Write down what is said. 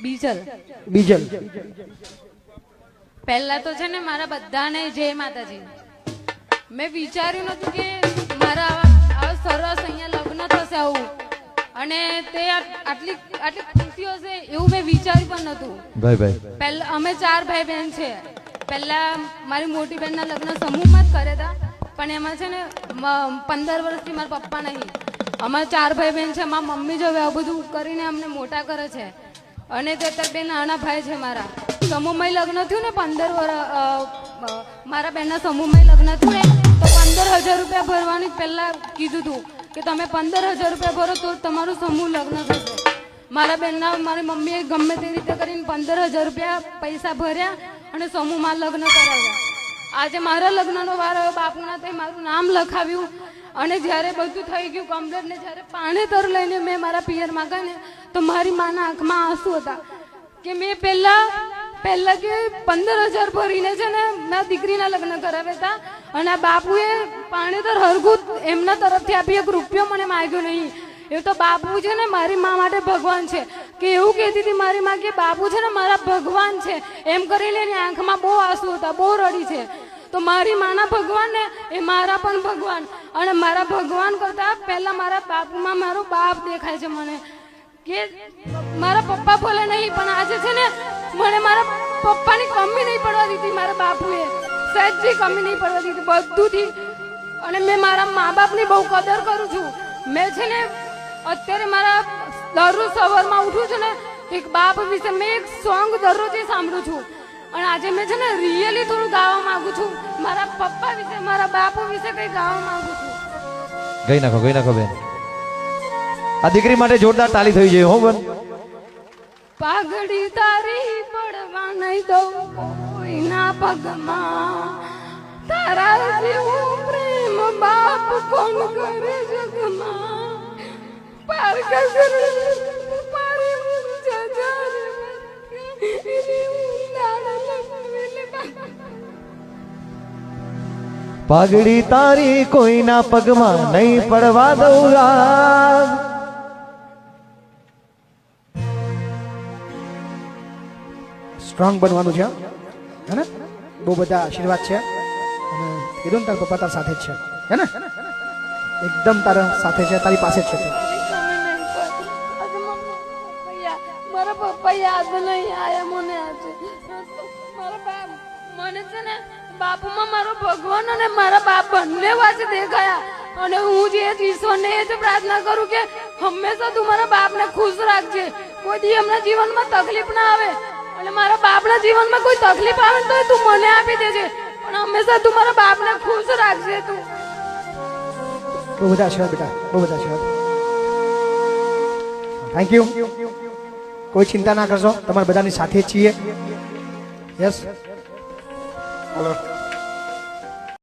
બીજલ બીજલ પહેલા તો છે ને મારા બધાને જય માતાજી. મેં વિચાર્યું નતું કે મારા આવા સરસ અહીંયા લગ્ન થશે આવું અને તે આટલી ખુશી હશે એવું મેં વિચાર્યું પણ નતું. ભાઈ પહેલા અમે 4 ભાઈ બહેન છે. પહેલા મારી મોટી બહેનના લગ્ન સમૂહમાં જ કર્યા હતા પણ એમાં છે ને 15 વર્ષથી મારા પપ્પા નહીં. અમારા 4 ભાઈ બહેન છે. મારા મમ્મી જો આ બધું કરીને અમને મોટા કરે છે અને તે 2 નાના ભાઈ છે મારા. સમૂહમાં લગ્ન થયું ને 15 વર્ષ મારા બહેનના સમૂહમાં લગ્ન થયું ને તો 15,000 રૂપિયા ભરવાની પહેલા કીધું હતું કે તમે 15,000 રૂપિયા ભરો તો તમારું સમૂહ લગ્ન થશે. મારા બહેનના મારી મમ્મીએ ગમે તે રીતે કરીને 15,000 રૂપિયા પૈસા ભર્યા અને સમૂહમાં લગ્ન કરાવ્યા. આજે મારા લગ્નનો વાર આવ્યો. બાપુના તે મારું નામ લખાવ્યું અને જ્યારે બધું થઈ ગયું કમ્પ્લીટ ને જ્યારે પાણીતર લઈને મેં મારા પિયરમાં ગઈ ને તો મારી માના આંખમાં આંસુ હતા કે મેં પહેલા કે 15,000 ભરીને છે ને મેં દીકરીના લગ્ન કરાવ્યા હતા અને આ બાપુએ પાણીતર હરગું એમના તરફથી આપી 1 રૂપિયો મને માગ્યો નહીં. એ તો બાપુ છે ને મારી મા માટે ભગવાન છે કે એવું કહેતી હતી મારી મા કે બાપુ છે ને મારા ભગવાન છે એમ કરીને એની આંખમાં બહુ આંસુ હતા, બહુ રડી છે. તો મારી માના ભગવાન ને એ મારા પણ ભગવાન અને મારા ભગવાન કરતા પહેલા મારા બાપુમાં મારો બાપ દેખાય છે મને કે મારા પપ્પા બોલે નહીં પણ આજે છે ને મને મારા પપ્પાની કમી નહીં પડવા દીધી. મારા બાપુએ સહેજ બી કમી નહીં પડવા દીધી બધુંથી. અને મેં મારા મા બાપની બહુ કદર કરું છું. મેં છે ને અત્યારે મારા દરરોજ સવારમાં ઉઠું છું ને એક બાપ વિશે મેં એક સોંગ દરરોજ સાંભળું છું અને આજે મેં છે ને રિયલી થોડું ગાવા માંગુ છું. મારા પપ્પા વિશે મારા બાપુ વિશે કંઈ ગાવા માંગુ છું. ગઈ નાખો બેન. આ દીકરી માટે જોરદાર તાલી થઈ જાય હો બેન. પાઘડી તારી પડવા નહીં દઉં કોઈના પગમાં તારા જેવું પ્રેમ બાપ કોણ કરે જગમાં પાર કર પારી પાઘડી તારી કોઈના પગમાં નહીં પડવા દઉં રાગ. સ્ટ્રોંગ બનવાનું છે હે ને? બહુ બધા આશીર્વાદ છે અને કીધું ને તારા પપ્પા તારા સાથે જ છે હે ને? એકદમ તારા સાથે છે, તારી પાસે જ છે. મારા પપ્પા યાદ નહીં આયા મને આજે. મારા બાપ મને છે ને બાપુમાં મારો ભગવાન અને મારા બાપ બંને વાંચે દેખાયા અને હું જે ઈશ્વરને એ જ પ્રાર્થના કરું કે હંમેશા તું મારા બાપને ખુશ રાખજે. કોઈ દી એમના જીવનમાં તકલીફ ના આવે અને મારા બાપના જીવનમાં કોઈ તકલીફ આવે તો તું મને આપી દેજે પણ હંમેશા તું મારા બાપને ખુશ રાખજે. તું બહુ બધા આશીર્વાદ બેટા, બહુ બધા આશીર્વાદ. Thank you. કોઈ ચિંતા ના કરશો, તમારા બધાની સાથે જ છીએ. યસ. Hello.